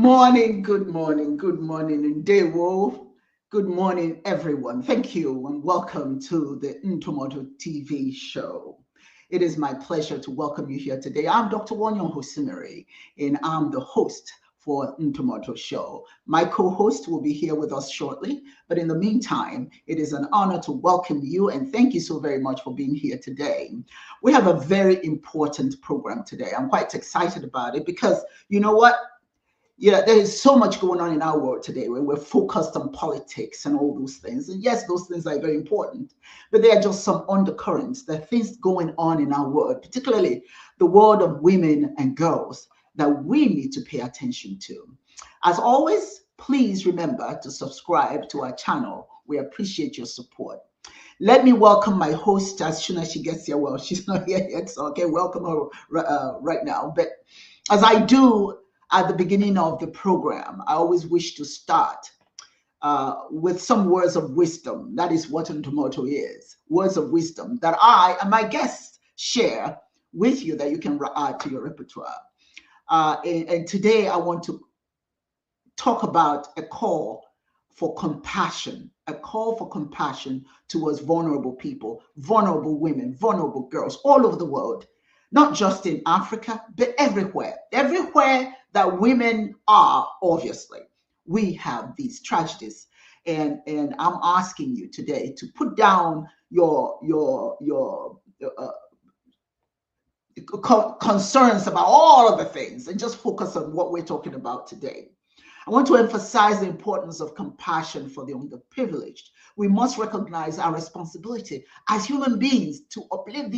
Good morning, Ndewo. Good morning, everyone. Thank you and welcome to the Ntomoto TV show. It is my pleasure to welcome you here today. I'm Dr. Uwa Onyioha Osimiri, and I'm the host for Ntomoto show. My co-host will be here with us shortly, but in the meantime, it is an honor to welcome you and thank you so very much for being here today. We have a very important program today. I'm quite excited about it because you know what? Yeah, there is so much going on in our world today where we're focused on politics and all those things. And yes, those things are very important, but there are just some undercurrents, there are things going on in our world, particularly the world of women and girls, that we need to pay attention to. As always, please remember to subscribe to our channel. We appreciate your support. Let me welcome my host as soon as she gets here. Well, she's not here yet, so okay, welcome her right now. But as I do at the beginning of the program, I always wish to start with some words of wisdom. That is what Ntomoto is, words of wisdom that I and my guests share with you that you can add to your repertoire. And today I want to talk about a call for compassion towards vulnerable people, vulnerable women, vulnerable girls all over the world, not just in Africa, but everywhere. Everywhere that women are, obviously, we have these tragedies. And I'm asking you today to put down your concerns about all of the things and just focus on what we're talking about today. I want to emphasize the importance of compassion for the underprivileged. We must recognize our responsibility as human beings to uplift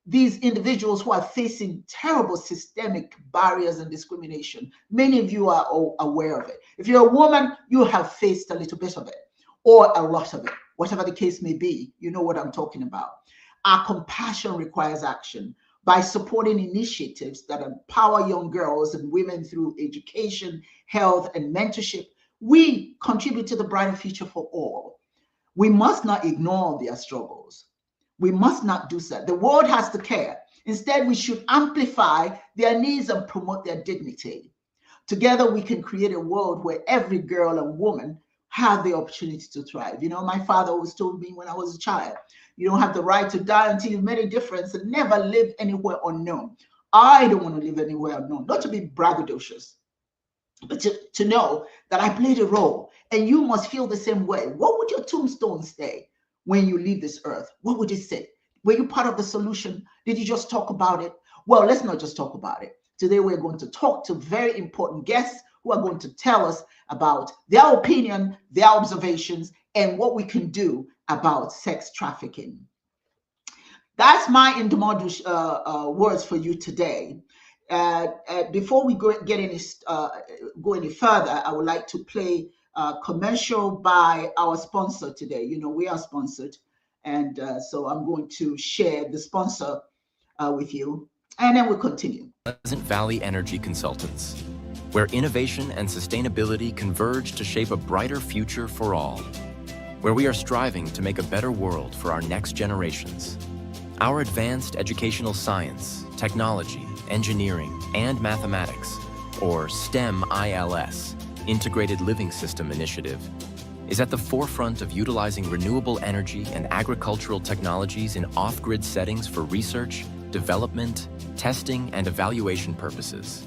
these individuals who are facing terrible systemic barriers and discrimination. Many of you are all aware of it. If you're a woman, you have faced a little bit of it or a lot of it, whatever the case may be. You know what I'm talking about. Our compassion requires action. By supporting initiatives that empower young girls and women through education, health, and mentorship, we contribute to the brighter future for all. We must not ignore their struggles. We must not do so. The world has to care. Instead, we should amplify their needs and promote their dignity. Together, we can create a world where every girl and woman have the opportunity to thrive. You know, my father always told me when I was a child, you don't have the right to die until you've made a difference and never live anywhere unknown. I don't want to live anywhere unknown, not to be braggadocious, but to know that I played a role, and you must feel the same way. What would your tombstone say when you leave this earth? What would it say? Were you part of the solution? Did you just talk about it? Well, let's not just talk about it. Today, we're going to talk to very important guests who are going to tell us about their opinion, their observations, and what we can do about sex trafficking. That's my Ntomoto words for you today. Before we go any further, I would like to play a commercial by our sponsor today. You know, we are sponsored, and so I'm going to share the sponsor with you, and then we'll continue. Pleasant Valley Energy Consultants, where innovation and sustainability converge to shape a brighter future for all, where we are striving to make a better world for our next generations. Our advanced educational science, technology, engineering, and mathematics, or STEM ILS, Integrated Living System Initiative, is at the forefront of utilizing renewable energy and agricultural technologies in off-grid settings for research, development, testing, and evaluation purposes.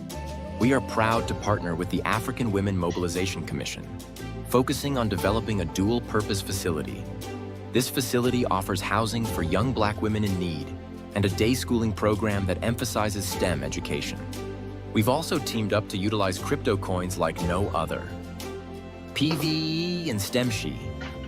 We are proud to partner with the African Women Mobilization Commission, focusing on developing a dual-purpose facility. This facility offers housing for young Black women in need and a day schooling program that emphasizes STEM education. We've also teamed up to utilize crypto coins like no other. PVE and STEMSHI,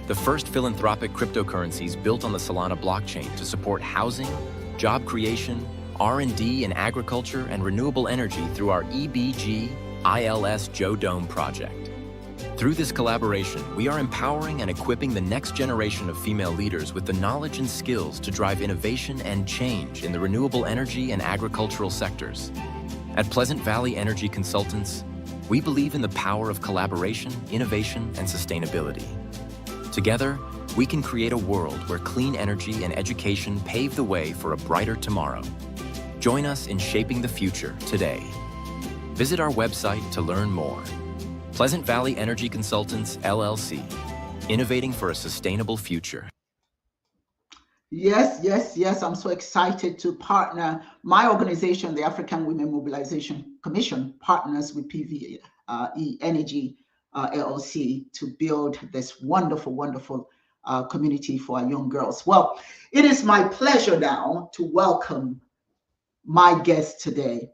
the first philanthropic cryptocurrencies built on the Solana blockchain to support housing, job creation, R&D in agriculture, and renewable energy through our EBG ILS Joe Dome project. Through this collaboration, we are empowering and equipping the next generation of female leaders with the knowledge and skills to drive innovation and change in the renewable energy and agricultural sectors. At Pleasant Valley Energy Consultants, we believe in the power of collaboration, innovation, and sustainability. Together, we can create a world where clean energy and education pave the way for a brighter tomorrow. Join us in shaping the future today. Visit our website to learn more. Pleasant Valley Energy Consultants, LLC, innovating for a sustainable future. Yes, yes, yes. I'm so excited to partner. My organization, the African Women Mobilization Commission, partners with PVE Energy LLC to build this wonderful, wonderful community for our young girls. Well, it is my pleasure now to welcome my guest today.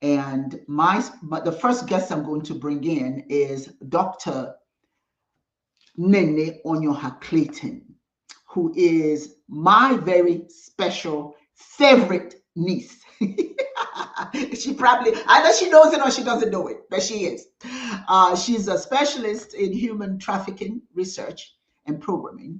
And the first guest I'm going to bring in is Dr. Nnenne Onyioha Clayton, who is my very special favorite niece. She probably, either she knows it or she doesn't know it, but she is. She's a specialist in human trafficking research and programming.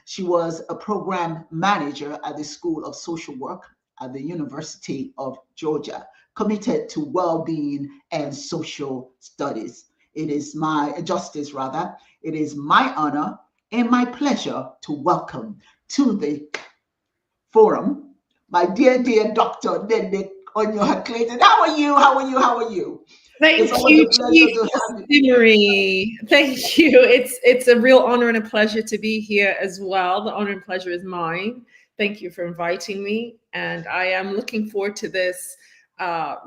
She was a program manager at the School of Social Work at the University of Georgia, committed to well-being and social studies. It is my justice, rather. It is my honor and my pleasure to welcome to the forum my dear, dear Dr. Nnenne Onyioha Clayton. How are you? How are you? How are you? Thank you, Chief Osimiri. Thank you. It's a real honor and a pleasure to be here as well. The honor and pleasure is mine. Thank you for inviting me, and I am looking forward to this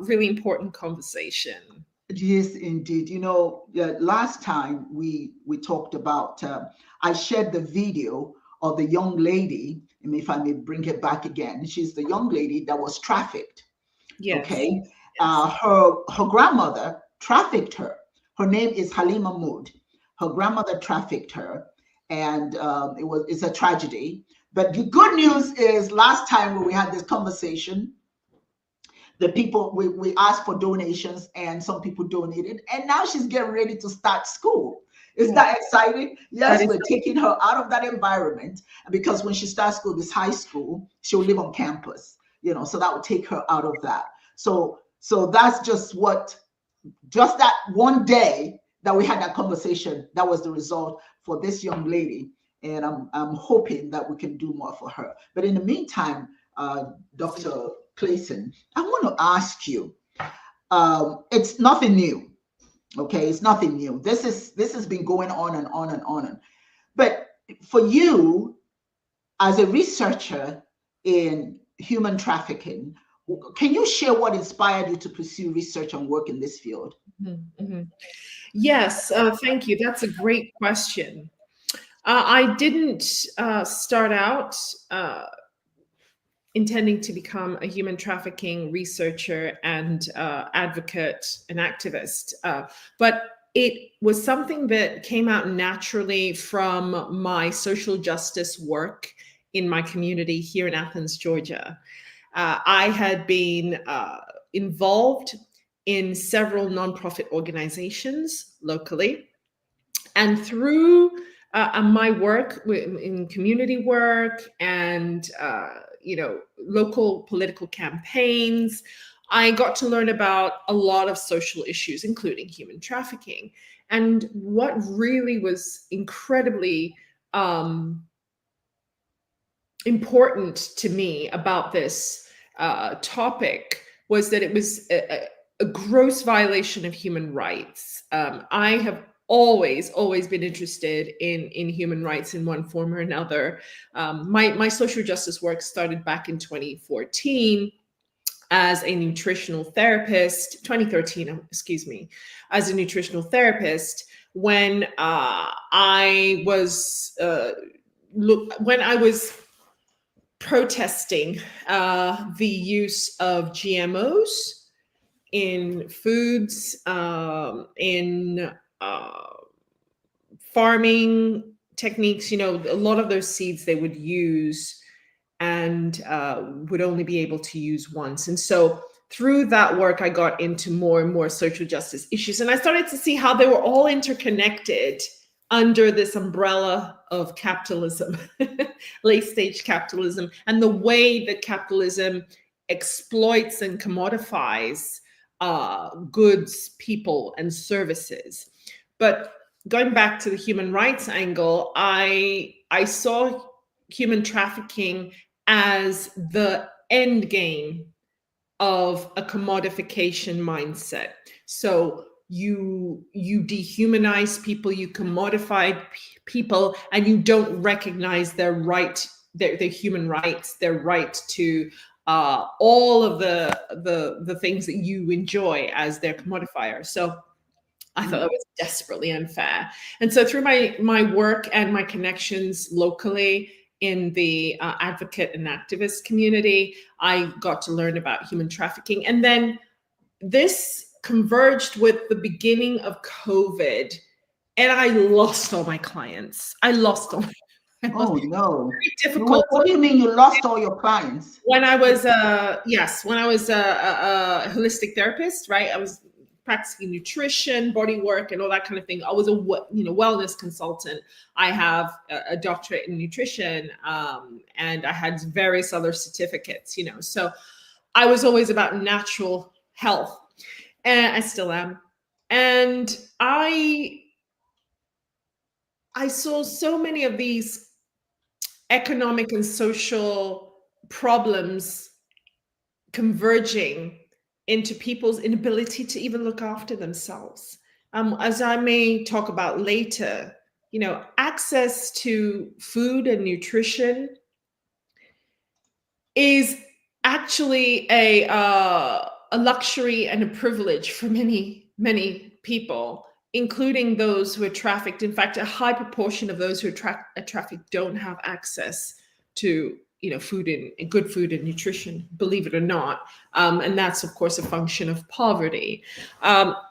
really important conversation. Yes, indeed. You know, last time we talked about, I shared the video of the young lady, and if I may bring it back again, she's the young lady that was trafficked. Yes. Okay. Yes. Her grandmother trafficked her. Her name is Halima Mood. Her grandmother trafficked her, and it's a tragedy. But the good news is, last time when we had this conversation, the people, we asked for donations and some people donated, and now she's getting ready to start school. Is that exciting? Yes, we're taking her out of that environment, because when she starts school, this high school, she'll live on campus, you know, so that would take her out of that. So that's just that one day that we had that conversation, that was the result for this young lady. And I'm hoping that we can do more for her. But in the meantime, Dr. Clayton, I want to ask you, it's nothing new, okay? It's nothing new. This has been going on and on and on. But for you, as a researcher in human trafficking, can you share what inspired you to pursue research and work in this field? Mm-hmm. Yes, thank you. That's a great question. I didn't start out intending to become a human trafficking researcher and advocate and activist, but it was something that came out naturally from my social justice work in my community here in Athens, Georgia. I had been involved in several nonprofit organizations locally, and through my work in community work and local political campaigns, I got to learn about a lot of social issues, including human trafficking. And what really was incredibly important to me about this topic was that it was a gross violation of human rights. I have always been interested in human rights in one form or another. My social justice work started back in 2014 as a nutritional therapist, 2013, excuse me, as a nutritional therapist, when I was protesting the use of GMOs in foods, in farming techniques. You know, a lot of those seeds they would use and would only be able to use once. And so through that work, I got into more and more social justice issues. And I started to see how they were all interconnected under this umbrella of capitalism, late stage capitalism, and the way that capitalism exploits and commodifies goods, people, and services. But going back to the human rights angle, I saw human trafficking as the end game of a commodification mindset. So you dehumanize people, you commodify people, and you don't recognize their human rights, their right to all of the things that you enjoy as their commodifier. So I thought that was desperately unfair. And so through my work and my connections locally in the advocate and activist community, I got to learn about human trafficking. And then this converged with the beginning of COVID, and I lost all my clients. I lost all my Oh no! very difficult. What do you mean you lost all your clients? When I was a holistic therapist, right? I was practicing nutrition, body work, and all that kind of thing. I was a wellness consultant. I have a doctorate in nutrition, and I had various other certificates. So I was always about natural health, and I still am. And I saw so many of these economic and social problems converging into people's inability to even look after themselves. As I may talk about later, access to food and nutrition is actually a luxury and a privilege for many, many people, including those who are trafficked. In fact, a high proportion of those who are trafficked don't have access to good food and nutrition, believe it or not. And that's, of course, a function of poverty.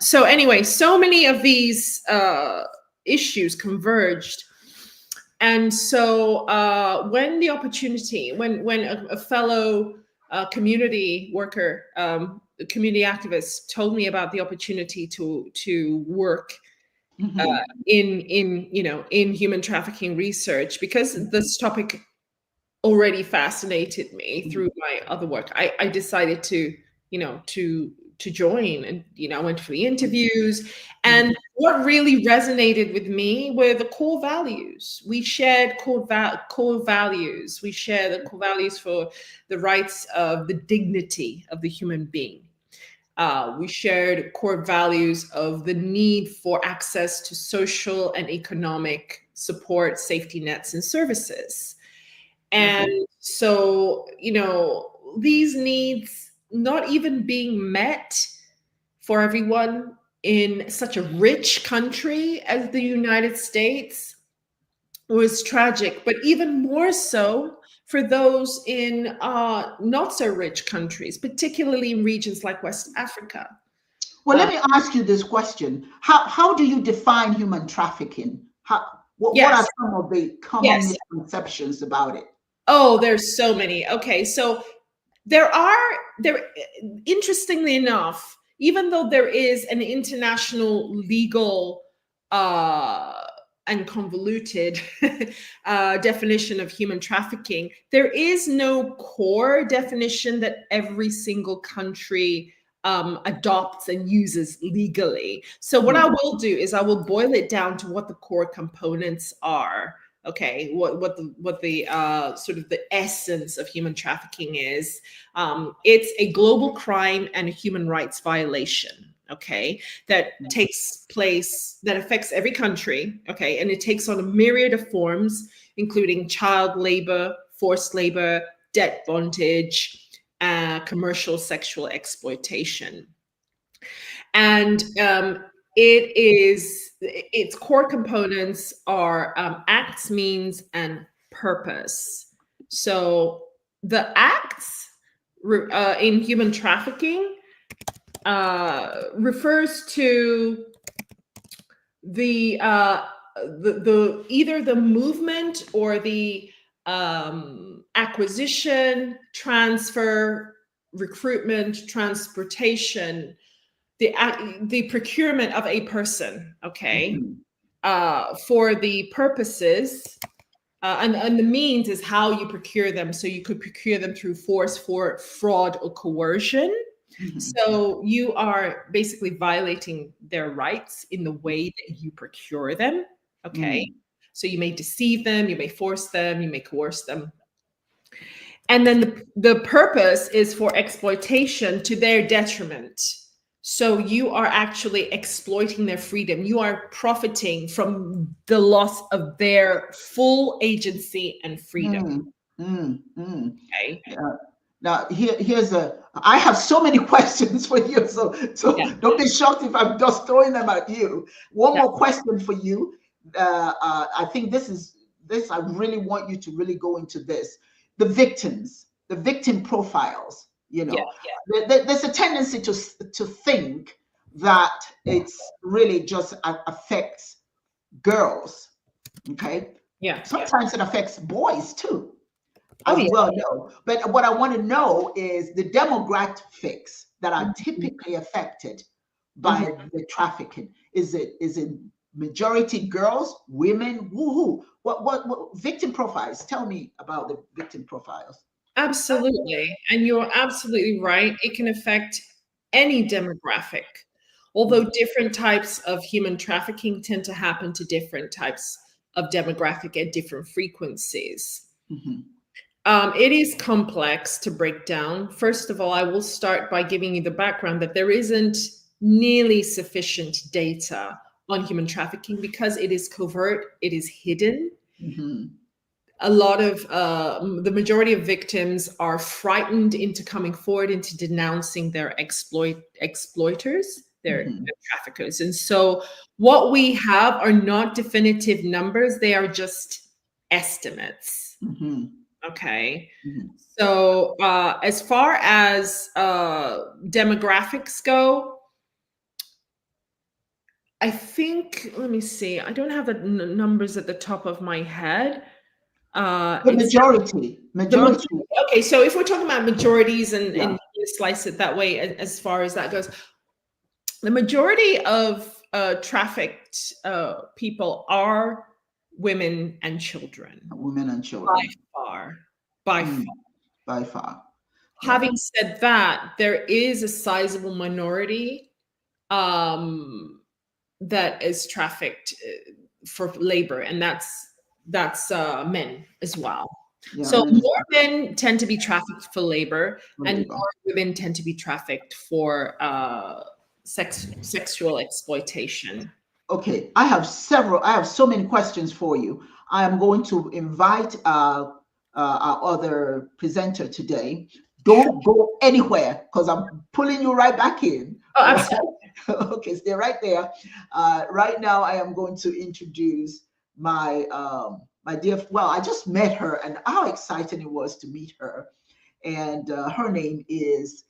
So anyway, so many of these issues converged. And so when the opportunity, when a fellow community worker, community activist told me about the opportunity to work in human trafficking research, because this topic already fascinated me through my other work, I decided to join, and I went for the interviews. And what really resonated with me were the core values. We shared core values. We share the core values for the rights of the dignity of the human being. We shared core values of the need for access to social and economic support, safety nets, and services. And so, these needs not even being met for everyone in such a rich country as the United States was tragic, but even more so for those in not so rich countries, particularly in regions like West Africa. Well, let me ask you this question. How do you define human trafficking? What are some of the common misconceptions about it? Oh, there's so many. Okay, so interestingly enough, even though there is an international legal and convoluted definition of human trafficking, there is no core definition that every single country adopts and uses legally. So what I will do is I will boil it down to what the core components are. Okay, what the sort of the essence of human trafficking is. It's a global crime and a human rights violation, okay, that takes place, that affects every country, okay, and it takes on a myriad of forms, including child labor, forced labor, debt bondage, commercial sexual exploitation. And its core components are acts, means, and purpose. So the acts in human trafficking refers to the either the movement or the acquisition, transfer, recruitment, transportation, the procurement of a person, okay, for the purposes, and the means is how you procure them. So you could procure them through force, fraud, or coercion. So you are basically violating their rights in the way that you procure them, okay? So you may deceive them, you may force them, you may coerce them. And then the purpose is for exploitation to their detriment. So you are actually exploiting their freedom. You are profiting from the loss of their full agency and freedom. Okay. Now I have so many questions for you, so don't be shocked if I'm just throwing them at you. One more question for you. I think this I really want you to really go into this. The victims, the victim profiles. You know, there's a tendency to think that it's really just affects girls. Okay. Yeah. Sometimes it affects boys too. Well, no. But what I want to know is the demographics that are typically affected by the trafficking. Is it majority girls, women? Woohoo! What victim profiles? Tell me about the victim profiles. Absolutely. And you're absolutely right. It can affect any demographic, although different types of human trafficking tend to happen to different types of demographic at different frequencies. It is complex to break down. First of all, I will start by giving you the background that there isn't nearly sufficient data on human trafficking because it is covert, it is hidden. A lot of the majority of victims are frightened into coming forward, into denouncing their exploiters, their traffickers. And so what we have are not definitive numbers. They are just estimates. Okay. So as far as demographics go, I think, let me see, I don't have the numbers at the top of my head. The majority. Okay, so if we're talking about majorities and you slice it that way, as far as that goes, the majority of trafficked people are women and children. By far. Having said that, there is a sizable minority that is trafficked for labor, and that's men as well. So more men tend to be trafficked for labor, and more women tend to be trafficked for sexual exploitation. Okay, I have so many questions for you. I am going to invite our other presenter today. Don't go anywhere because I'm pulling you right back in. Oh, absolutely. Okay, stay right there. Right now, I am going to introduce my my dear. Well, I just met her, and how exciting it was to meet her. And her name is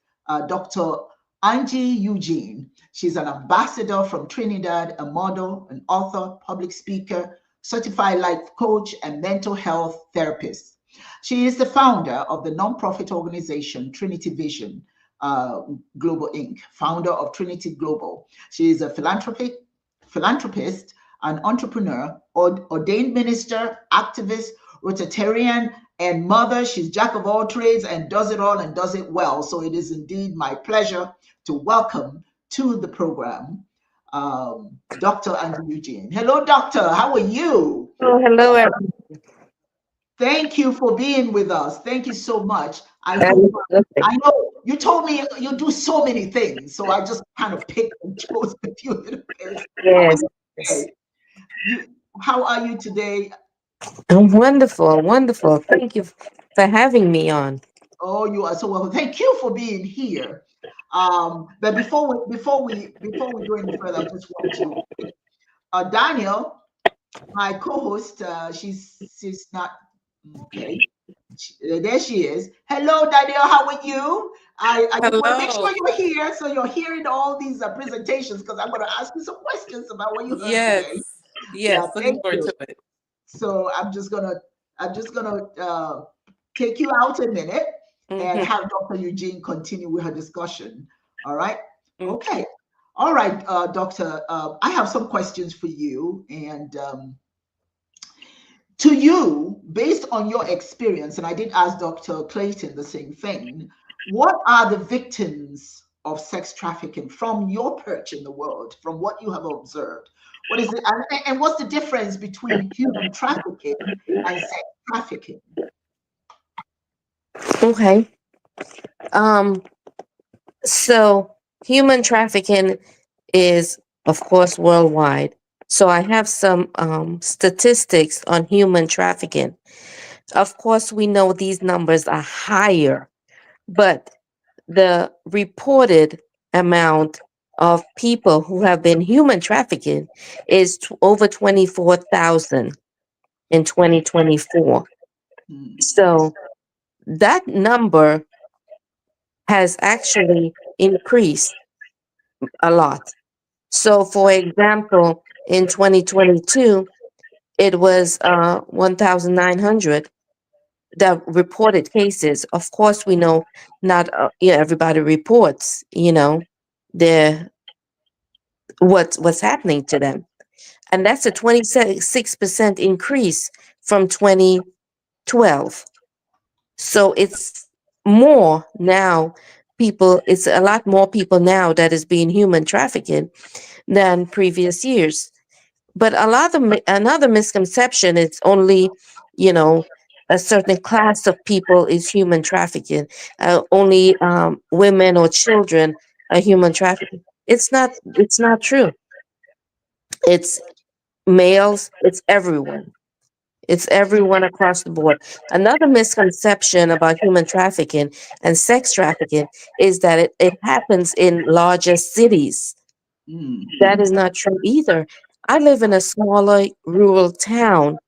Dr. Angie Eugene. She's an ambassador from Trinidad, a model, an author, public speaker, certified life coach, and mental health therapist. She is the founder of the nonprofit organization Trinity Vision Global Inc., founder of Trinity Global. She is a philanthropist, an entrepreneur, ordained minister, activist, Rotarian, and mother. She's jack of all trades and does it all and does it well. So it is indeed my pleasure to welcome to the program Dr. Angie Eugene. Hello, doctor. How are you? Oh, hello, everyone. Thank you for being with us. Thank you so much. I know you told me you do so many things, so I just kind of picked and chose a few little things. Yes. How are you today? I'm wonderful, wonderful. Thank you for having me on. Oh, you are so welcome. Thank you for being here. But before we go any further, I just want to Danielle, my co-host, she's not okay. There she is. Hello, Danielle. How are you? I just want to make sure you're here, so you're hearing all these presentations because I'm going to ask you some questions about what you heard today. Yes, looking forward to it. So I'm just gonna take you out a minute and have Dr. Eugene continue with her discussion. All right. Okay. All right, Doctor. I have some questions for you, and to you, based on your experience, and I did ask Dr. Clayton the same thing. What are the victims of sex trafficking from your perch in the world, from what you have observed? What is it, and what's the difference between human trafficking and sex trafficking? Okay. Um, so human trafficking is, of course, worldwide. So I have some statistics on human trafficking. Of course, we know these numbers are higher, but the reported amount of people who have been human trafficking is over 24,000 in 2024. So that number has actually increased a lot. So, for example, in 2022, it was 1,900 that reported cases. Of course, we know not everybody reports, their what's happening to them, and that's a 26% increase from 2012. So it's more now. It's a lot more people now that is being human trafficking than previous years. But another misconception is only, you know, a certain class of people is human trafficking. Only women or children are human trafficking. It's not. It's not true. It's males. It's everyone. It's everyone across the board. Another misconception about human trafficking and sex trafficking is that it happens in larger cities. That is not true either. I live in a smaller rural town,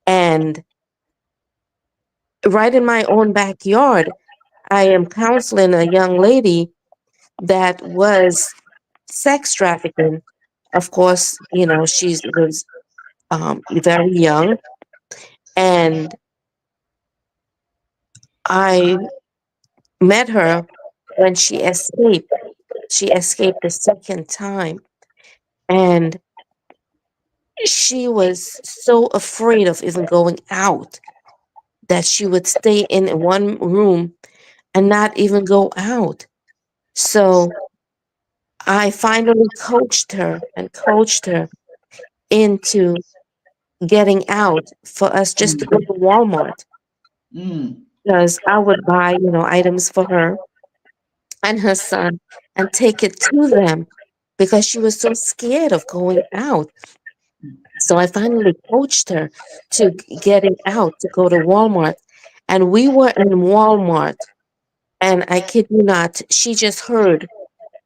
and right in my own backyard, I am counseling a young lady that was sex trafficking. Of course, she was very young, and I met her when she escaped. She escaped the second time, and she was so afraid of even going out that she would stay in one room and not even go out. So I finally coached her into getting out for us just to go to Walmart, because I would buy, items for her and her son and take it to them because she was so scared of going out. So I finally coached her to getting out to go to Walmart. And we were in Walmart, and I kid you not, she just heard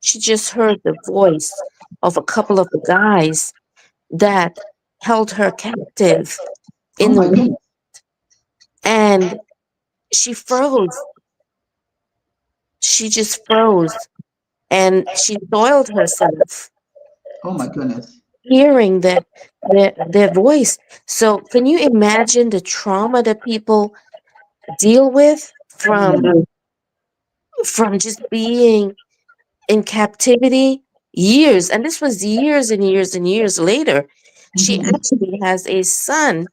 the voice of a couple of the guys that held her captive Oh in the my room, goodness. and she froze. She just froze, and she soiled herself Oh my goodness. hearing their voice. So can you imagine the trauma that people deal with from just being in captivity years? And this was years and years and years later. She actually has a son,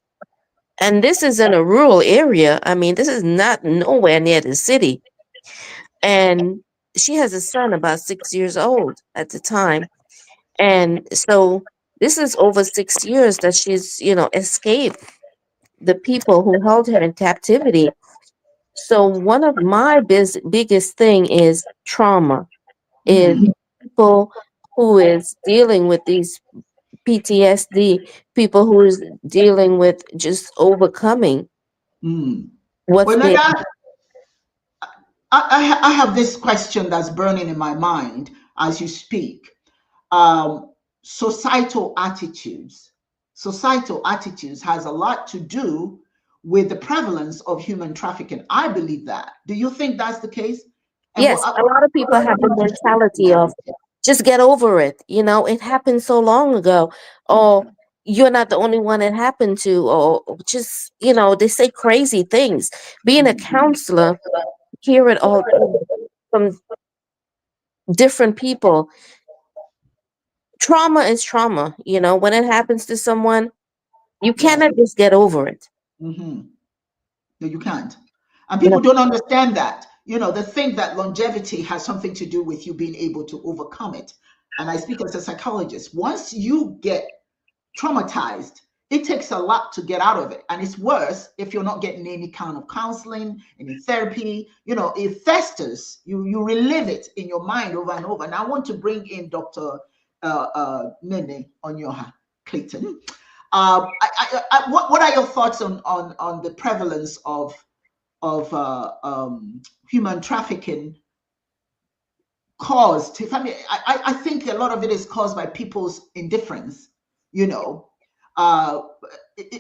and this is in a rural area. I mean, this is not nowhere near the city. And she has a son about 6 years old at the time. And so this is over 6 years that she's, escaped the people who held her in captivity. So one of my biggest thing is trauma, is people who is dealing with these PTSD, people who is dealing with just overcoming what's Well, been. Nana, I have this question that's burning in my mind as you speak. Societal attitudes. Societal attitudes has a lot to do with the prevalence of human trafficking. I believe that. Do you think that's the case? And Yes, a lot of people have the mentality of just get over it. It happened so long ago. Or you're not the only one it happened to. Or just, they say crazy things. Being a counselor, hear it all from different people. Trauma is trauma. When it happens to someone, you cannot just get over it. No, you can't. And people don't understand that. They think that longevity has something to do with you being able to overcome it. And I speak as a psychologist. Once you get traumatized, it takes a lot to get out of it. And it's worse if you're not getting any kind of counseling, any therapy. You know, it festers. You relive it in your mind over and over. And I want to bring in Dr. Nnenne Onyioha Clayton. What are your thoughts on the prevalence of human trafficking caused? I think a lot of it is caused by people's indifference, you know.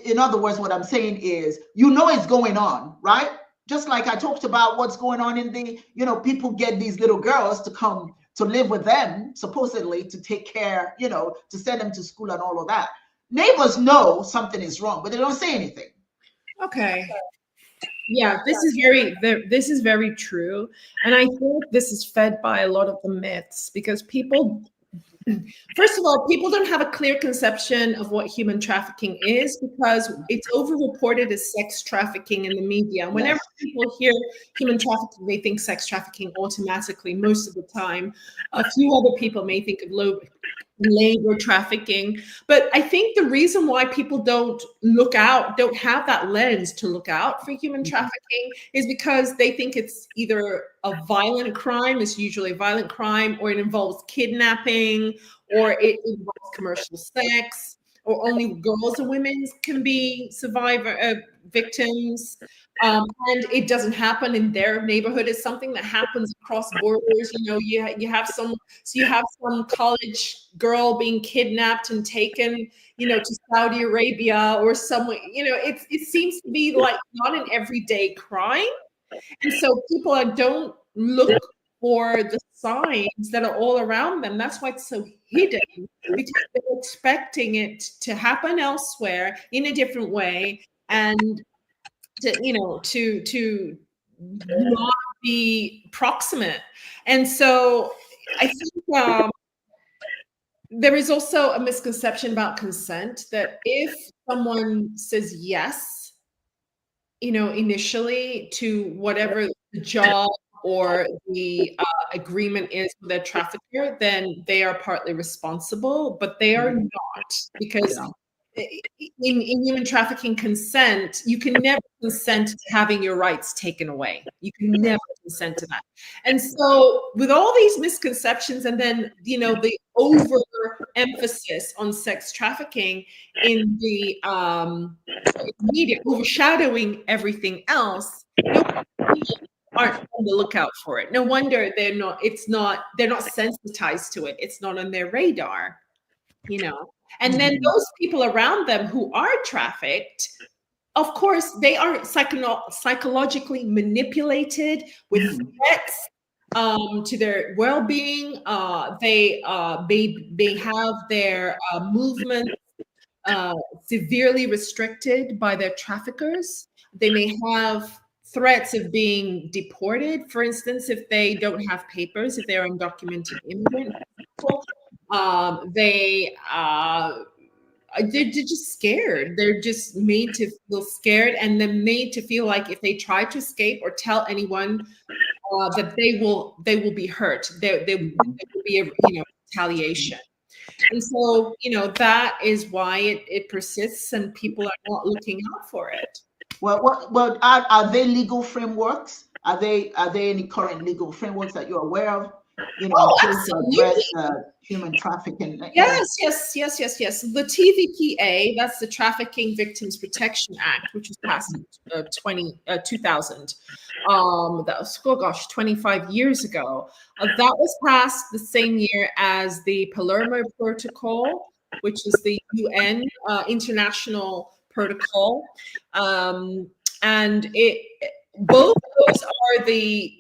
In other words, what I'm saying is, you know, it's going on, right? Just like I talked about what's going on in the, you know, people get these little girls to come to live with them, supposedly to take care, you know, to send them to school and all of that. Neighbors know something is wrong, but they don't say anything. Okay. Yeah, this is very true. And I think this is fed by a lot of the myths, because people, first of all, people don't have a clear conception of what human trafficking is, because it's over-reported as sex trafficking in the media. Whenever people hear human trafficking, they think sex trafficking automatically, most of the time. A few other people may think of labor trafficking. But I think the reason why people don't have that lens to look out for human trafficking is because they think it's either a violent crime, it's usually a violent crime, or it involves kidnapping, or it involves commercial sex, or only girls and women can be victims. And it doesn't happen in their neighborhood. It's something that happens across borders. You know, you have some college girl being kidnapped and taken, you know, to Saudi Arabia or somewhere. You know, it seems to be like not an everyday crime, and so people don't look for the signs that are all around them. That's why it's so hidden, because they're expecting it to happen elsewhere in a different way, and to not be proximate. And so I think there is also a misconception about consent, that if someone says yes, you know, initially to whatever the job or the agreement is with their trafficker, then they are partly responsible, but they are not, because in human trafficking consent, you can never consent to having your rights taken away. You can never consent to that. And so with all these misconceptions, and then, you know, the over emphasis on sex trafficking in the media overshadowing everything else, aren't on the lookout for it. No wonder they're not sensitized to it. It's not on their radar, you know. And then those people around them who are trafficked, of course, they are psychologically manipulated with threats to their well-being. They have their movement severely restricted by their traffickers. They may have threats of being deported, for instance, if they don't have papers, if they're undocumented immigrant people. They're just scared. They're just made to feel scared, and they're made to feel like if they try to escape or tell anyone that they will be hurt. There will be a retaliation. And so, you know, that is why it persists, and people are not looking out for it. Well, are there legal frameworks? Are there any current legal frameworks that you're aware of? You know, to address human trafficking. Yes. The TVPA, that's the Trafficking Victims Protection Act, which was passed in 2000. That was, 25 years ago. That was passed the same year as the Palermo Protocol, which is the UN international protocol. And both of those are the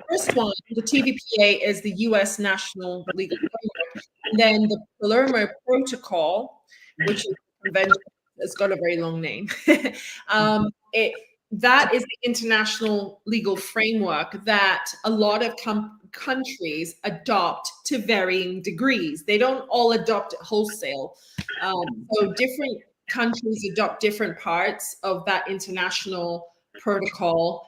first one, the TVPA, is the U.S. National Legal Framework, and then the Palermo Protocol, which is a convention, it's got a very long name. That is the international legal framework that a lot of countries adopt to varying degrees. They don't all adopt it wholesale. So different countries adopt different parts of that international protocol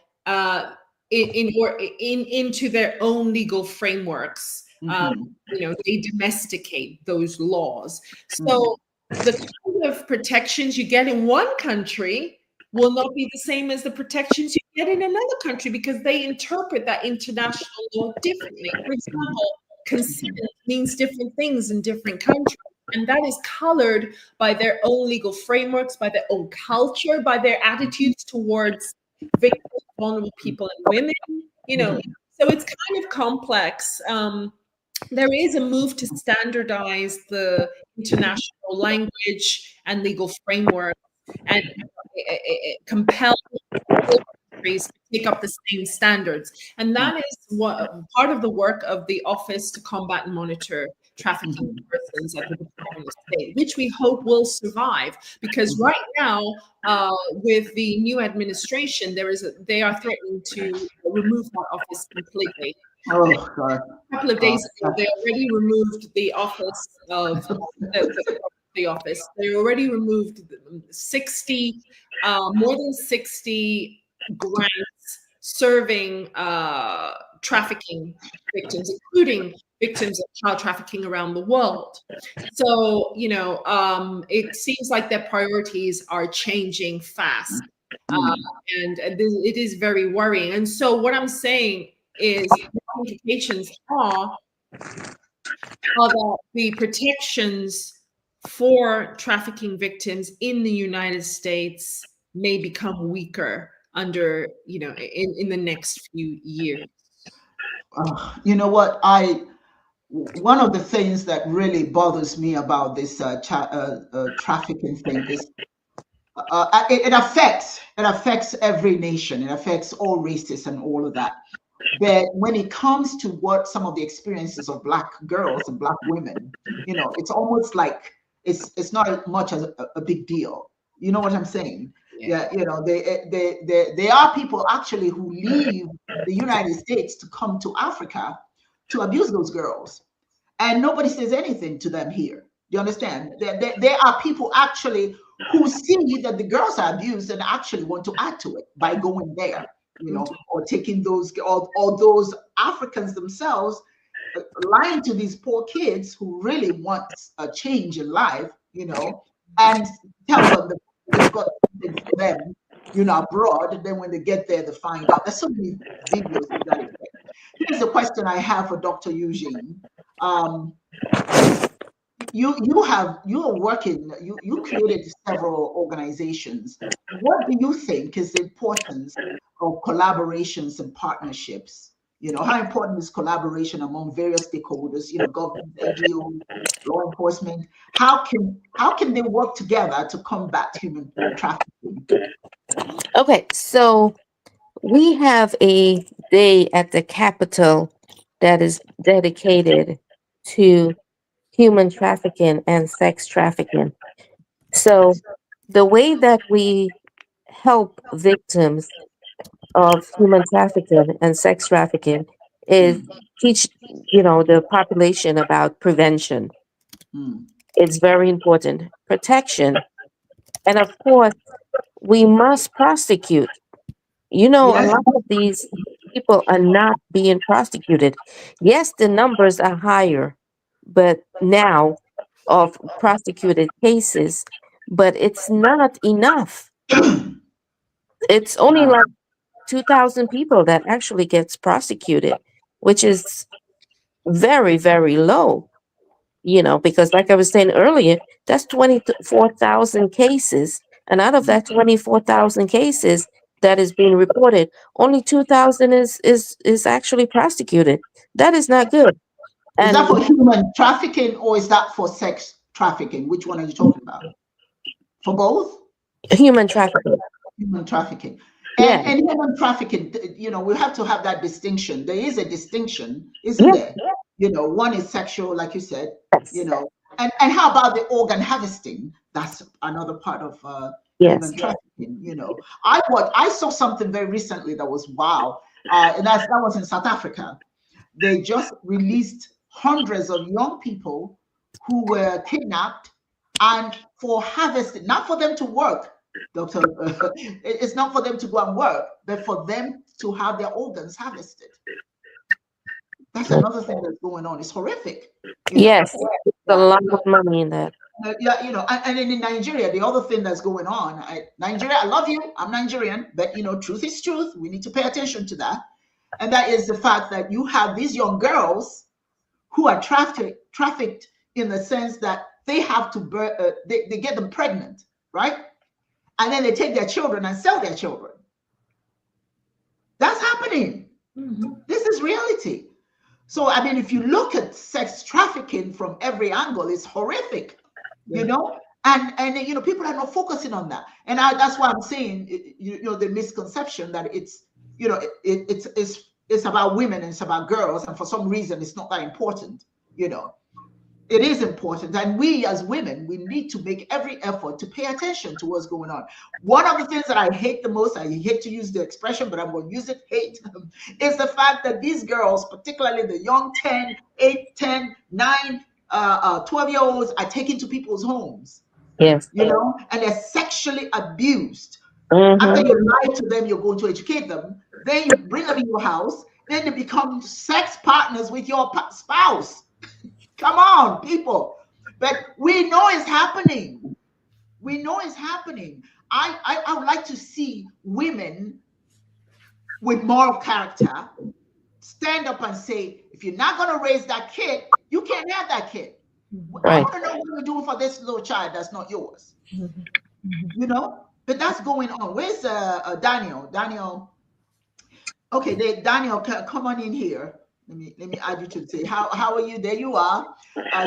into their own legal frameworks. You know, they domesticate those laws. So the kind of protections you get in one country will not be the same as the protections you get in another country because they interpret that international law differently. For example, consent means different things in different countries. And that is colored by their own legal frameworks, by their own culture, by their attitudes towards victims, vulnerable people, and women. So it's kind of complex. There is a move to standardize the international language and legal framework and compel countries to take up the same standards. And that is what part of the work of the Office to Combat and Monitor Trafficking Persons at the Department of State, which we hope will survive. Because right now, with the new administration, they are threatening to remove that office completely. Oh, God. A couple of days ago, they already removed the office of the office. They already removed 60, more than 60 grants serving trafficking victims, including victims of child trafficking around the world. So, it seems like their priorities are changing fast. And it is very worrying. And so what I'm saying is the implications are that the protections for trafficking victims in the United States may become weaker under, in the next few years. You know what? One of the things that really bothers me about this trafficking thing is it affects every nation. It affects all races and all of that. But when it comes to what some of the experiences of Black girls and Black women, it's almost like it's not much as a big deal. You know what I'm saying? Yeah. There are people actually who leave the United States to come to Africa to abuse those girls, and nobody says anything to them here. Do you understand? There are people actually who see that the girls are abused and actually want to add to it by going there. Or taking those, or those Africans themselves lying to these poor kids who really want a change in life, and tell them that they've got something for them, abroad. And then when they get there, they find out. There's so many videos of that. Here's the question I have for Dr. Eugene. You created several organizations. What do you think is the importance of collaborations and partnerships? How important is collaboration among various stakeholders, government, NGOs, law enforcement? How can they work together to combat human trafficking? Okay, so we have a day at the Capitol that is dedicated to human trafficking and sex trafficking. So the way that we help victims of human trafficking and sex trafficking is teach, the population about prevention. It's very important. Protection. And of course, we must prosecute. A lot of these people are not being prosecuted. Yes, the numbers are higher, but now of prosecuted cases, but it's not enough. It's only like 2,000 people that actually gets prosecuted, which is very, very low, because like I was saying earlier, that's 24,000 cases. And out of that 24,000 cases that is being reported, only 2,000 is actually prosecuted. That is not good. Is that for human trafficking or is that for sex trafficking? Which one are you talking about? For both? Human trafficking. Human trafficking. And human trafficking, we have to have that distinction. There is a distinction, isn't there? One is sexual, like you said, and how about the organ harvesting? That's another part of human trafficking. I saw something very recently that was wow, and that was in South Africa. They just released hundreds of young people who were kidnapped and for harvesting, not for them to work. Doctor, it's not for them to go and work, but for them to have their organs harvested. That's another thing that's going on. It's horrific. Yes, there's a lot of money in that. Yeah, and in Nigeria, the other thing that's going on, Nigeria, I love you, I'm Nigerian, but truth is truth. We need to pay attention to that. And that is the fact that you have these young girls who are trafficked in the sense that they have to, they get them pregnant, right? And then they take their children and sell their children. That's happening. Mm-hmm. This is reality. So, I mean, if you look at sex trafficking from every angle, it's horrific, and people are not focusing on that. And that's why I'm saying, the misconception that it's about women and it's about girls, and for some reason it's not that important. It is important, and we as women, we need to make every effort to pay attention to what's going on. One of the things that I hate the most, I hate to use the expression, but I'm going to use it, hate, is the fact that these girls, particularly the young 10, 8, 10, 9, 12-year-olds, are taken to people's homes. Yes. And they're sexually abused. Mm-hmm. After you lie to them, you're going to educate them. Then you bring them in your house. Then they become sex partners with your spouse. Come on, people. But we know it's happening. We know it's happening. I would like to see women with moral character stand up and say, if you're not going to raise that kid, you can't have that kid. Right. I want to know what you're doing for this little child that's not yours. But that's going on. Where's Daniel? Daniel. Okay, Daniel, come on in here. Let me add you to say, how are you? There you are.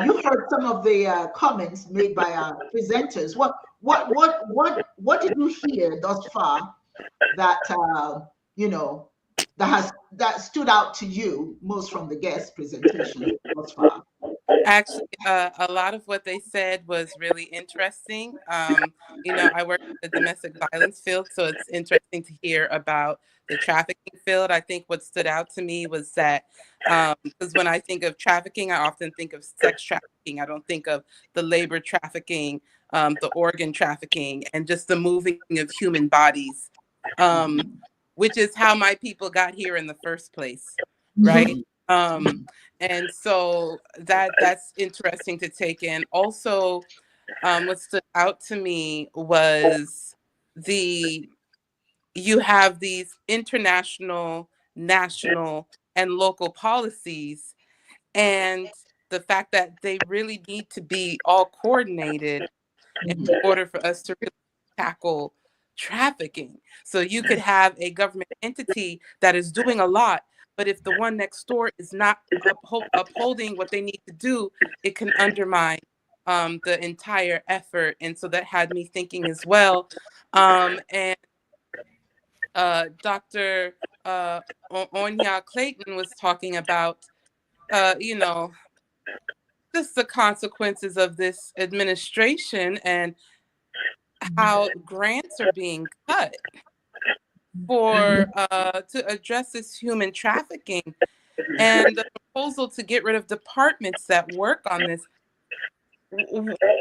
You heard some of the comments made by our presenters. What did you hear thus far that that stood out to you most from the guest presentation thus far? Actually, a lot of what they said was really interesting. I work in the domestic violence field, so it's interesting to hear about the trafficking field. I think what stood out to me was that because when I think of trafficking, I often think of sex trafficking. I don't think of the labor trafficking, the organ trafficking, and just the moving of human bodies, which is how my people got here in the first place, right? And so that's interesting to take in. Also, what stood out to me was you have these international, national, and local policies, and the fact that they really need to be all coordinated in order for us to really tackle trafficking. So you could have a government entity that is doing a lot, but if the one next door is not upholding what they need to do, it can undermine the entire effort. And so that had me thinking as well. And Dr. Onyioha Clayton was talking about, just the consequences of this administration and how grants are being cut for to address this human trafficking, and the proposal to get rid of departments that work on this.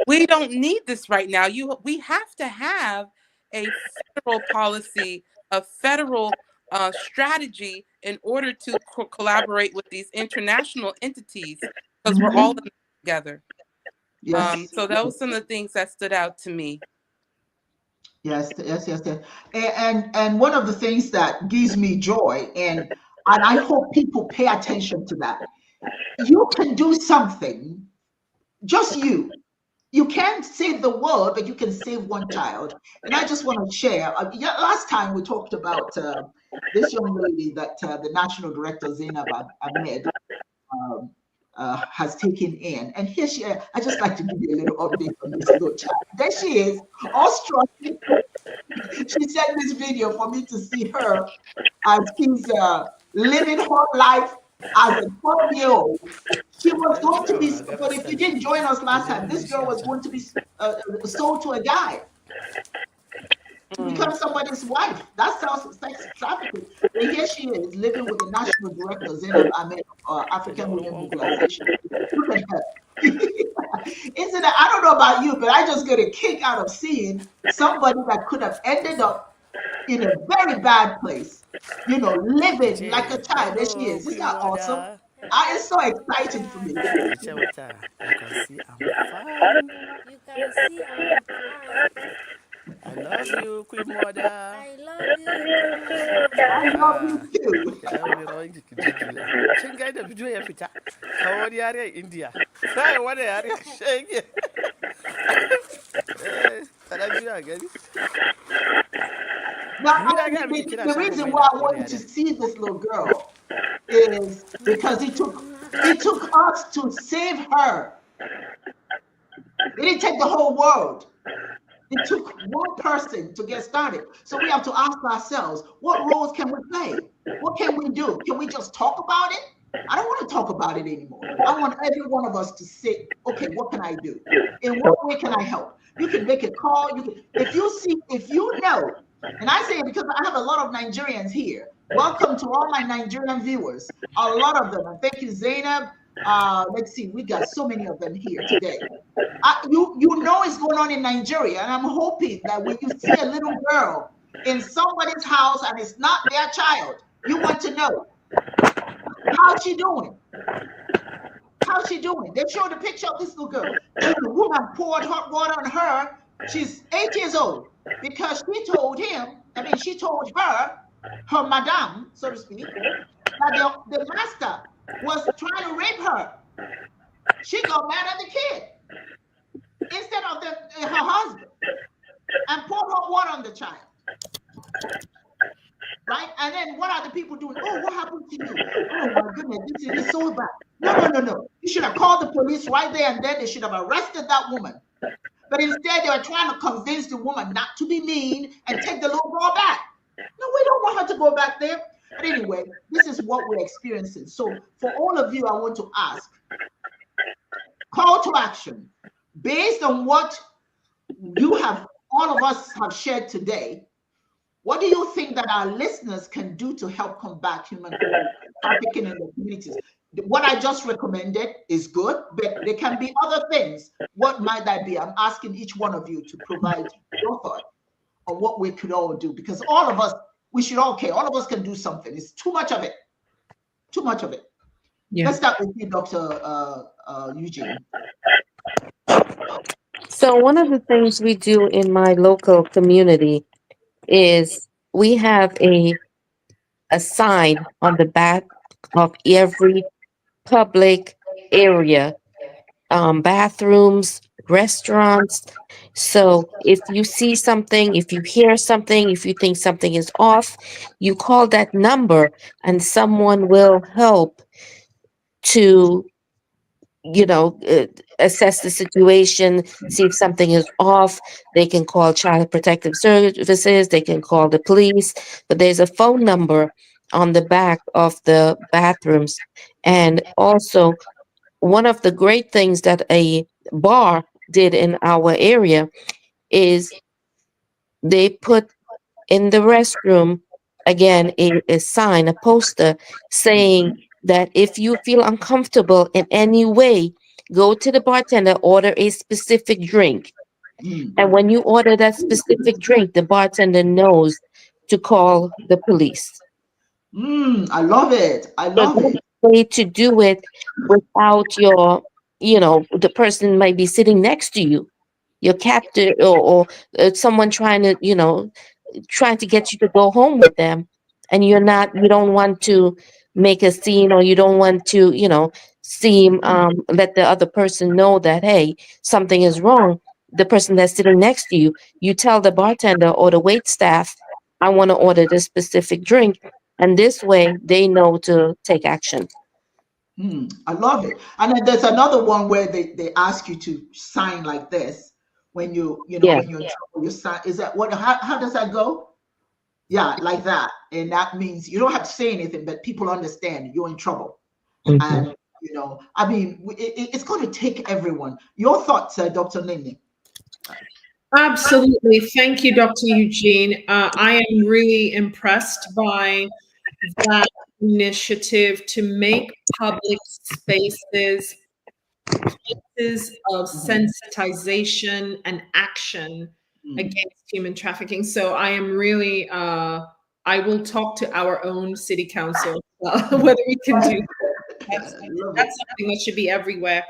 We don't need this right now. We have to have a federal policy, a federal strategy in order to collaborate with these international entities, because we're all in it together. Yes. So that was some of the things that stood out to me. Yes. And one of the things that gives me joy, and I hope people pay attention to that, you can do something, just you. You can't save the world, but you can save one child. And I just want to share, last time we talked about this young lady that the National Director, Zainab Ahmed, has taken in. And here she is. I just like to give you a little update on this little child. There she is, all struggling. She sent this video for me to see her as she's living her life as a 12-year-old. She was going to be, but if you didn't join us last time, this girl was going to be sold to a guy to become somebody's wife. That's sex trafficking. And here she is living with the National Director, Zainab Ahmed, African Women Mobilization. Look at her. Isn't that, I don't know about you, but I just get a kick out of seeing somebody that could have ended up in a very bad place, living like a child. There she is. Isn't that awesome? It's so exciting for me. You can see I'm fine. can see our plan. I love you, Queen Mother. I love you, Mother. I love you too. Ya wani rawan jiki. Shin ga da bidiyo ya fita. Kawo wani yare a India. Sai wani yare a shege. Tana juya gani. Now, Ni na ga miki kina the son reason mai why da I wani wanted to yare. see this little girl is because it took us to save her. It didn't take the whole world. It took one person to get started. So we have to ask ourselves, what roles can we play? What can we do? Can we just talk about it? I don't want to talk about it anymore. I want every one of us to say, okay, what can I do? In what way can I help? You can make a call. You can, if you know, and I say it because I have a lot of Nigerians here. Welcome to all my Nigerian viewers. A lot of them. And thank you, Zainab. Let's see, we got so many of them here today. You know it's going on in Nigeria, and I'm hoping that when you see a little girl in somebody's house and it's not their child, you want to know, how's she doing? How's she doing? They showed a picture of this little girl. The woman poured hot water on her. She's 8 years old because she told her, her madam, so to speak, that the master was trying to rape her. She got mad at the kid instead of her husband and poured hot water on the child. Right? And then what are the people doing? Oh, what happened to you? Oh my goodness, this is so bad. No. You should have called the police right there and then. They should have arrested that woman. But instead, they were trying to convince the woman not to be mean and take the little girl back. No, we don't want her to go back there. But anyway, this is what we're experiencing. So for all of you, I want to ask, call to action. Based on what all of us have shared today, what do you think that our listeners can do to help combat human trafficking in the communities? What I just recommended is good, but there can be other things. What might that be? I'm asking each one of you to provide your thought on what we could all do, because all of us, all of us can do something. It's too much of it. Too much of it. Yeah. Let's start with you, Dr. Eugene. So one of the things we do in my local community is we have a sign on the back of every public area, bathrooms, restaurants. So if you see something, if you hear something, if you think something is off, you call that number and someone will help to assess the situation, see if something is off. They can call Child Protective Services, they can call the police, but there's a phone number on the back of the bathrooms. And also, one of the great things that a bar did in our area is they put in the restroom, again, a sign, a poster saying that if you feel uncomfortable in any way, go to the bartender, order a specific drink. And when you order that specific drink, the bartender knows to call the police. I love it. I love it. Way to do it without the person might be sitting next to you, your captor, or someone trying to get you to go home with them, and you don't want to make a scene, or you don't want to let the other person know that, hey, something is wrong. The person that's sitting next to you, you tell the bartender or the wait staff, I want to order this specific drink, and this way they know to take action. I love it. And then there's another one where they ask you to sign like this when when you're in trouble. You sign. Is that what? How does that go? Yeah, like that. And that means you don't have to say anything, but people understand you're in trouble. And I mean, it's going to take everyone. Your thoughts, Dr. Nnenne? Absolutely. Thank you, Dr. Eugene. I am really impressed by that initiative to make public spaces places of sensitization and action against human trafficking. So I am really, I will talk to our own city council whether we can do that. That's something that should be everywhere.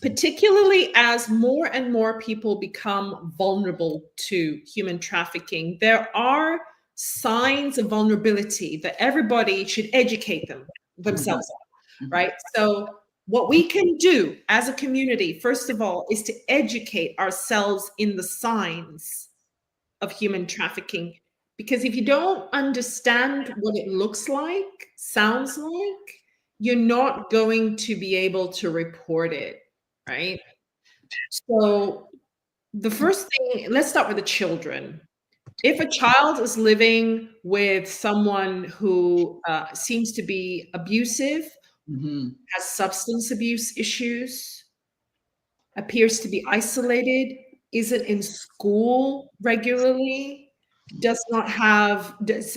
particularly as more and more people become vulnerable to human trafficking, there are signs of vulnerability that everybody should educate themselves on, right? So what we can do as a community, first of all, is to educate ourselves in the signs of human trafficking. Because if you don't understand what it looks like, sounds like, you're not going to be able to report it, right? So the first thing, let's start with the children. If a child is living with someone who seems to be abusive, has substance abuse issues, appears to be isolated, isn't in school regularly,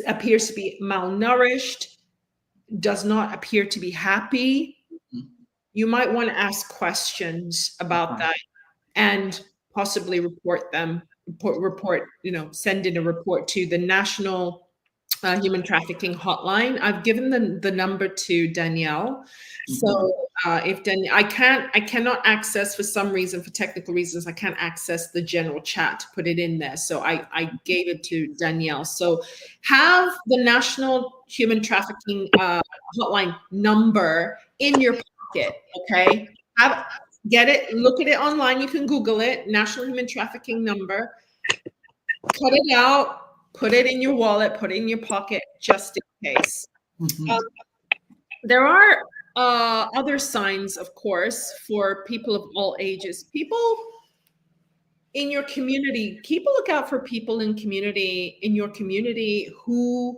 appears to be malnourished, does not appear to be happy, you might want to ask questions about that and possibly send in a report to the National Human Trafficking Hotline. I've given the number to Danielle. So if I cannot access, for some reason, for technical reasons, I can't access the general chat to put it in there. So I gave it to Danielle. So have the National Human Trafficking Hotline number in your pocket, okay? Get it, look at it online. You can Google it, National Human Trafficking number. Cut it out, put it in your wallet, put it in your pocket, just in case. There are other signs, of course, for people of all ages. People in your community, keep a lookout for people in your community who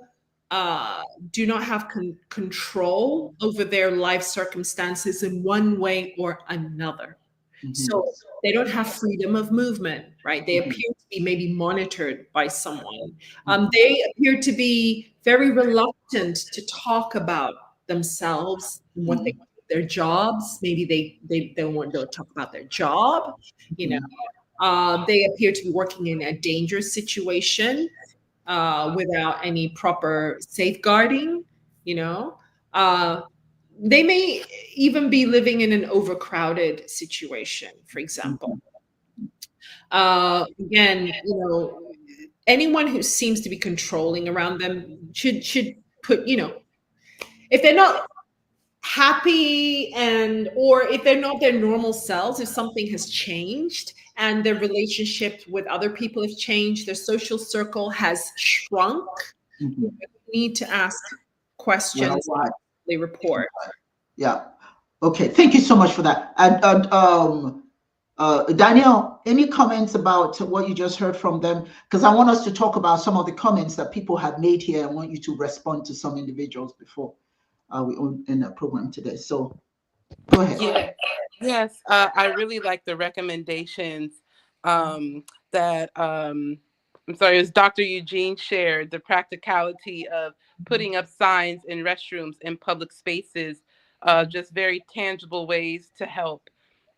do not have control over their life circumstances in one way or another. So they don't have freedom of movement, right? They appear to be maybe monitored by someone. They appear to be very reluctant to talk about themselves and what they do, their jobs. Maybe they don't want to talk about their job, you know. They appear to be working in a dangerous situation without any proper safeguarding, you know. They may even be living in an overcrowded situation, for example. Again, you know, anyone who seems to be controlling around them should put, you know, if they're not happy or if they're not their normal selves, if something has changed and their relationship with other people have changed, their social circle has shrunk, you need to ask questions. They report. Yeah. Okay. Thank you so much for that. And Danielle, any comments about what you just heard from them? Because I want us to talk about some of the comments that people have made here. I want you to respond to some individuals before we end the program today. So go ahead. Yeah. Yes. I really like the recommendations that I'm sorry, it was Dr. Eugene shared, the practicality of putting up signs in restrooms and public spaces, just very tangible ways to help.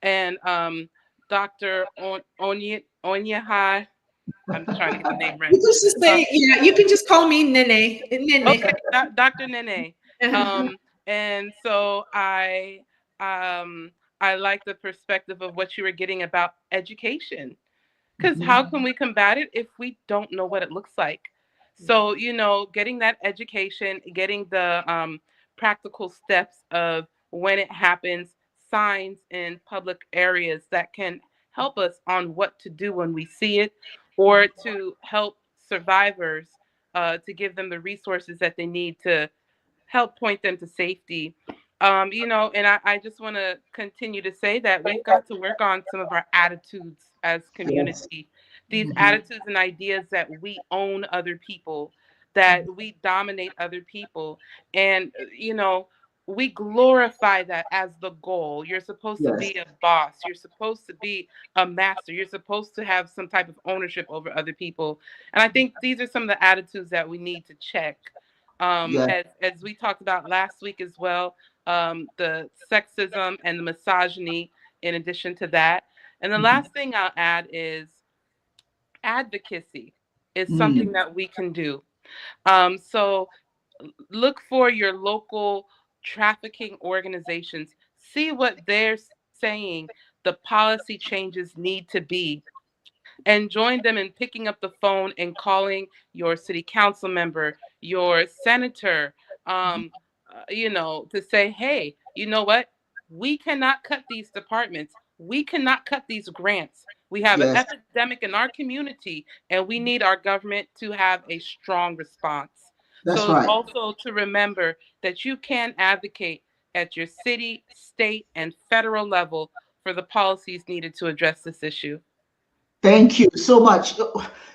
And Dr. Onyioha, I'm trying to get the name right. You can just say, you can just call me Nnenne. Okay, Dr. Nnenne. And so I like the perspective of what you were getting about education. Because how can we combat it if we don't know what it looks like? So, you know, getting that education, getting the practical steps of when it happens, signs in public areas that can help us on what to do when we see it, or to help survivors, to give them the resources that they need to help point them to safety. You know, and I just want to continue to say that we've got to work on some of our attitudes as community. These attitudes and ideas that we own other people, that we dominate other people. And, you know, we glorify that as the goal. You're supposed to be a boss. You're supposed to be a master. You're supposed to have some type of ownership over other people. And I think these are some of the attitudes that we need to check. As we talked about last week as well, the sexism and the misogyny in addition to that. And the last thing I'll add is advocacy is something that we can do. So look for your local trafficking organizations, see what they're saying the policy changes need to be, and join them in picking up the phone and calling your city council member, your senator, to say, hey, you know what? We cannot cut these departments. We cannot cut these grants. We have an Yes, epidemic in our community, and we need our government to have a strong response. that's So right. also to remember that you can advocate at your city, state, and federal level for the policies needed to address this issue. Thank you so much.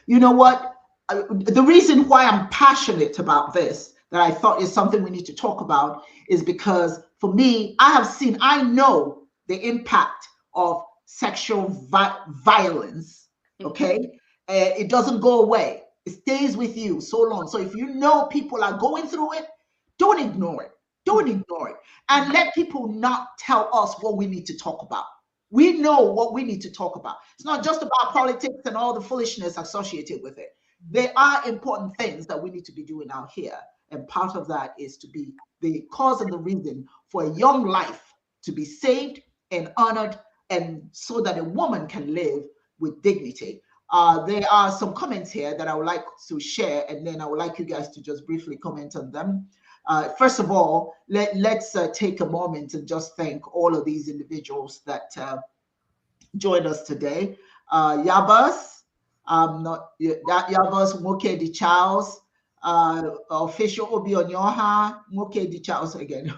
You know what? The reason why I'm passionate about this, that I thought is something we need to talk about, is because for me, I know the impact of sexual violence. Okay. It doesn't go away, it stays with you so long. So if you know people are going through it, don't ignore it. Don't ignore it. And let people not tell us what we need to talk about. We know what we need to talk about. It's not just about politics and all the foolishness associated with it. There are important things that we need to be doing out here. And part of that is to be the cause and the reason for a young life to be saved and honored, and so that a woman can live with dignity. There are some comments here that I would like to share, and then I would like you guys to just briefly comment on them. First of all, let's take a moment and just thank all of these individuals that joined us today. Yabas, not that Yabas, Moke Di Charles, official Obi Onyoha, Moke Di Charles again,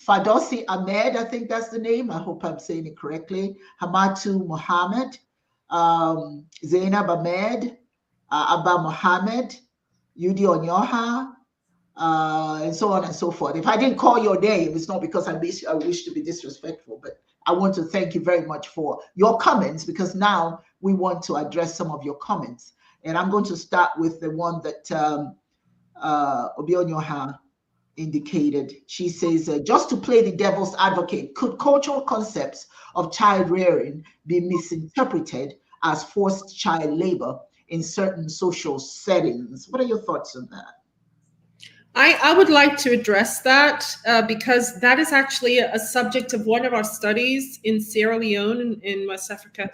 Fadosi Ahmed, I think that's the name. I hope I'm saying it correctly. Hamatu Muhammad, Zainab Ahmed, Abba Muhammad, Udi Onyoha, and so on and so forth. If I didn't call your name, it's not because I wish to be disrespectful, but I want to thank you very much for your comments, because now we want to address some of your comments. And I'm going to start with the one that Obi Onyoha indicated. She says, just to play the devil's advocate, could cultural concepts of child rearing be misinterpreted as forced child labor in certain social settings? What are your thoughts on that? I would like to address that because that is actually a subject of one of our studies in Sierra Leone in West Africa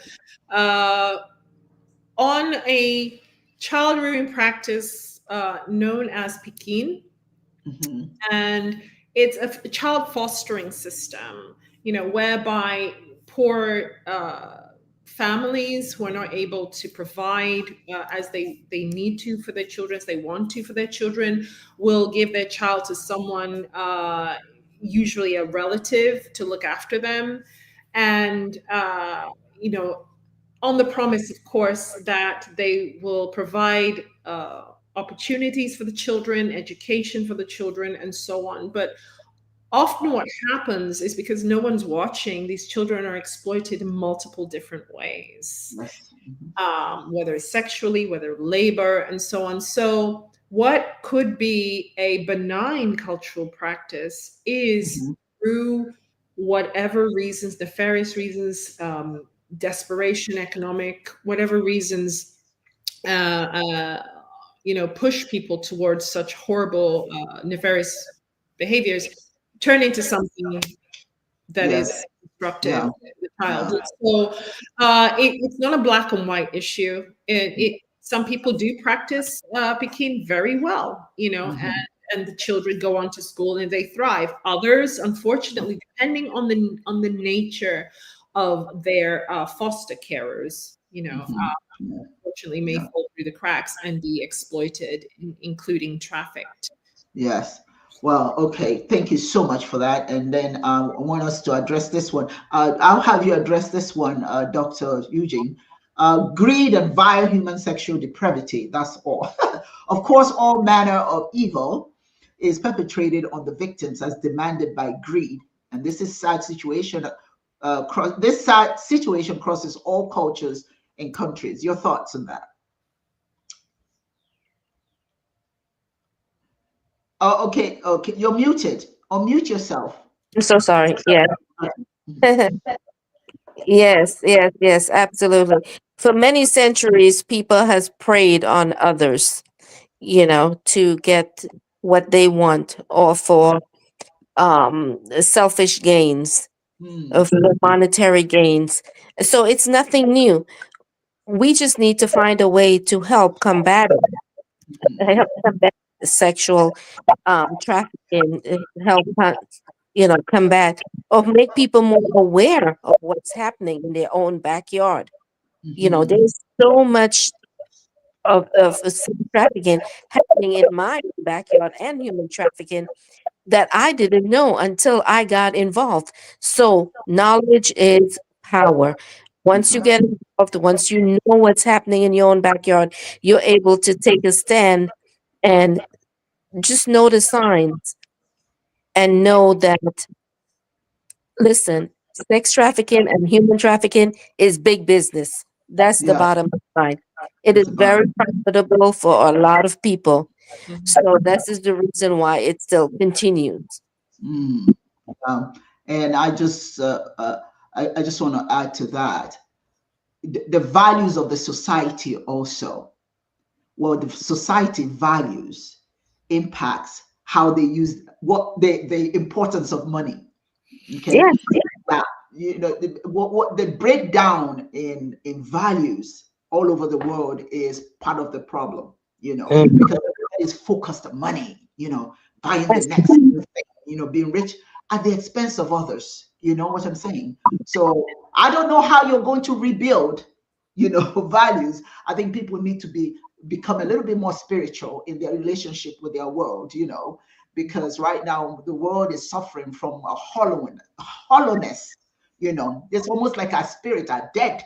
on a child rearing practice known as Pekin. Mm-hmm. And it's a child fostering system, whereby poor families who are not able to provide as they need to for their children, as they want to for their children, will give their child to someone, usually a relative, to look after them. And, on the promise, of course, that they will provide opportunities for the children, education for the children, and so on. But often what happens is, because no one's watching, these children are exploited in multiple different ways, whether it's sexually, whether labor, and so on. So what could be a benign cultural practice is through whatever reasons, nefarious reasons, desperation, economic, whatever reasons, push people towards such horrible, nefarious behaviors, turn into something that is destructive to the child. So it's not a black and white issue. Some people do practice Pekin very well, and the children go on to school and they thrive. Others, unfortunately, depending on the nature of their foster carers, unfortunately may fall through the cracks and be exploited, including trafficked. Yes. Well, okay. Thank you so much for that. And then I want us to address this one. I'll have you address this one, Dr. Eugene. Greed and vile human sexual depravity. That's all. Of course, all manner of evil is perpetrated on the victims as demanded by greed. And this is sad situation. This sad situation crosses all cultures and countries. Your thoughts on that? Oh, okay. You're muted. Unmute yourself. I'm so sorry. Yeah. Yes, absolutely. For many centuries, people has preyed on others, to get what they want, or for selfish gains, Mm, for monetary gains. So it's nothing new. We just need to find a way to mhm. help combat sexual trafficking, help combat or make people more aware of what's happening in their own backyard. Mhm. There's so much of sex trafficking happening in my backyard and human trafficking that I didn't know until I got involved. So knowledge is power. Once you Mhm. get involved, once you know what's happening in your own backyard, you're able to take a stand and just know the signs and know that, listen, sex trafficking and human trafficking is big business. That's the Yeah, bottom line. It is it's about. very profitable for a lot of people. Mhm. So this is the reason why it still continues. Mm. Um, and I just want to add to that the values of the society also. Well, the society values impacts how they use what the importance of money. Okay, Yes. yeah, what the breakdown in values all over the world is part of the problem. Mhm. Because everybody's focused on money. Buying the Yes. next new thing. Being rich at the expense of others. You know what I'm saying? So I don't know how you're going to rebuild. Values. I think people need to become a little bit more spiritual in their relationship with their world. Because right now the world is suffering from a hollowness. It's almost like our spirit are dead.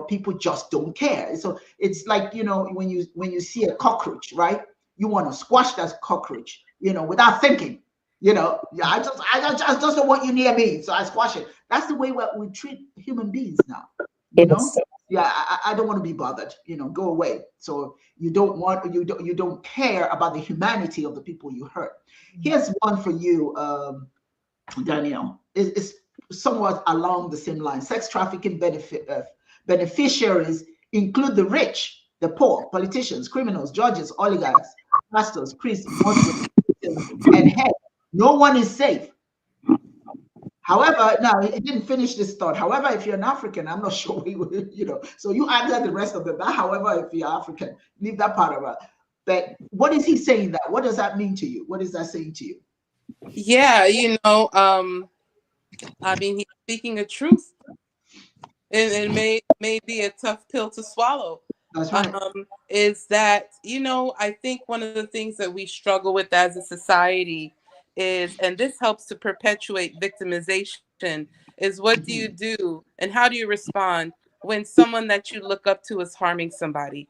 People just don't care. So it's like, when you see a cockroach, right? You want to squash that cockroach, without thinking. Yeah, I just don't want you near me, so I squash it. That's the way we treat human beings now. you know Yes. yeah, I don't want to be bothered. Go away. So you don't care about the humanity of the people you hurt. Here's one for you, Danielle. It's somewhat along the same line. Sex trafficking beneficiaries include the rich, the poor, politicians, criminals, judges, oligarchs, pastors, priests, Muslims, Christians, and head. No one is safe. However, now he didn't finish this thought. However, if you're an African, I'm not sure we would, So you answer the rest of it. But however, if you're African, leave that part of it. But what is he saying that? What does that mean to you? What is that saying to you? Yeah, I mean, he's speaking a truth, and it may be a tough pill to swallow. That's right. Is that, I think one of the things that we struggle with as a society is, and this helps to perpetuate victimization, is what do you Mhm. do and how do you respond when someone that you look up to is harming somebody?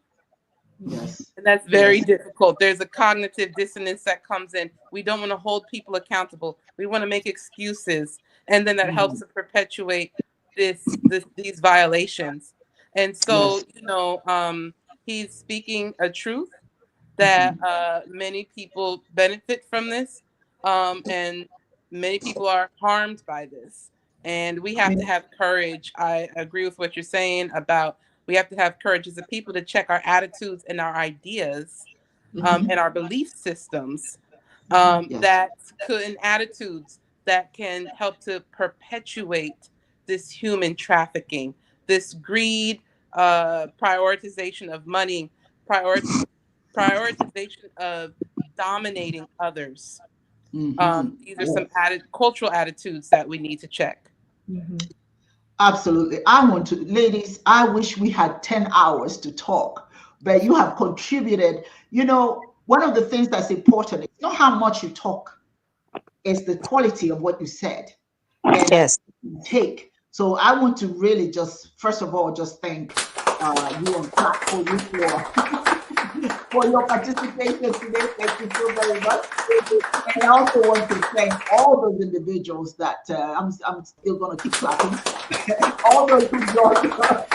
Yes. And that's very Yes. difficult. There's a cognitive dissonance that comes in. We don't want to hold people accountable. We want to make excuses. And then that helps Mhm. to perpetuate these violations. And so, Yes. he's speaking a truth that Mhm. many people benefit from this, and many people are harmed by this. And we I have to mean, have courage. I agree with what you're saying about we have to have courage as a people to check our attitudes and our ideas, mhm. and our belief systems, Yes. that could and attitudes that can help to perpetuate this human trafficking, this greed, prioritization of money, prioritization of dominating others. These are some Yes. added cultural attitudes that we need to check. Mhm. Absolutely. I want to, ladies, I wish we had 10 hours to talk, but you have contributed. One of the things that's important is not how much you talk, it's the quality of what you said and Yes. take. So I want to really just, first of all, just thank you and clap for you for your participation today. Thank you so very much. And I also want to thank all those individuals that I'm still going to keep clapping. All those who joined us,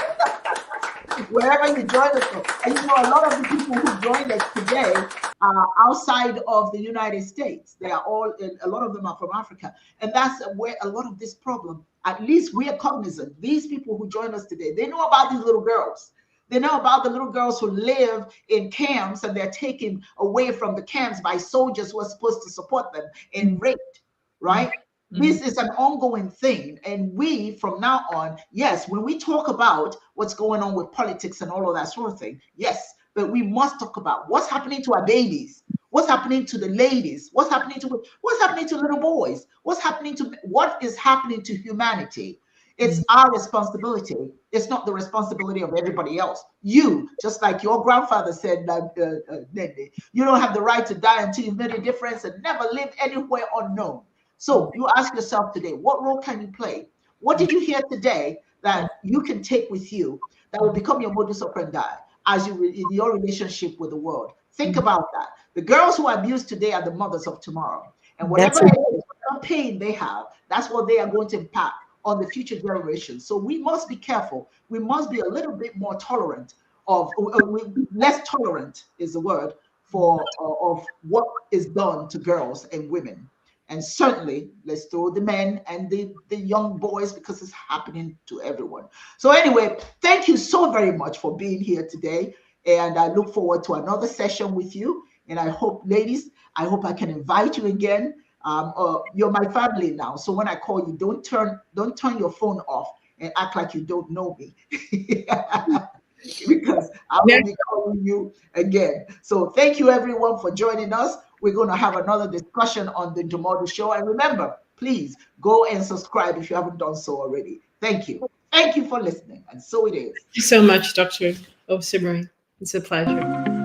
wherever you joined us from. And a lot of the people who joined us today are outside of the United States. They are all, a lot of them are from Africa. And that's where a lot of this problem, at least we are cognizant. These people who joined us today, they know about these little girls. They know about the little girls who live in camps and they're taken away from the camps by soldiers who are supposed to support them and raped. right? This is an ongoing thing. And we, from now on, yes, when we talk about what's going on with politics and all of that sort of thing, yes, but we must talk about what's happening to our babies, what's happening to the ladies, what's happening to little boys, what is happening to humanity. It's our responsibility. It's not the responsibility of everybody else. You, just like your grandfather said, Nnenne, you don't have the right to die until you've made a difference and never live anywhere unknown. So you ask yourself today, what role can you play? What did you hear today that you can take with you that will become your modus operandi as you in your relationship with the world? Think about that. The girls who are abused today are the mothers of tomorrow. And whatever pain they have, that's what they are going to impact on the future generations. So we must be careful. We must be a little bit more tolerant less tolerant is the word for of what is done to girls and women. And certainly let's throw the men and the young boys, because it's happening to everyone. So anyway, thank you so very much for being here today. And I look forward to another session with you. And I hope, ladies, I hope I can invite you again. You're my family now. So when I call you, don't turn your phone off and act like you don't know me. Because I will be calling you again. So thank you everyone for joining us. We're going to have another discussion on the tomorrow show. And remember, please go and subscribe if you haven't done so already. Thank you. Thank you for listening. And so it is. Thank you so much, Dr. Osimiri. It's a pleasure.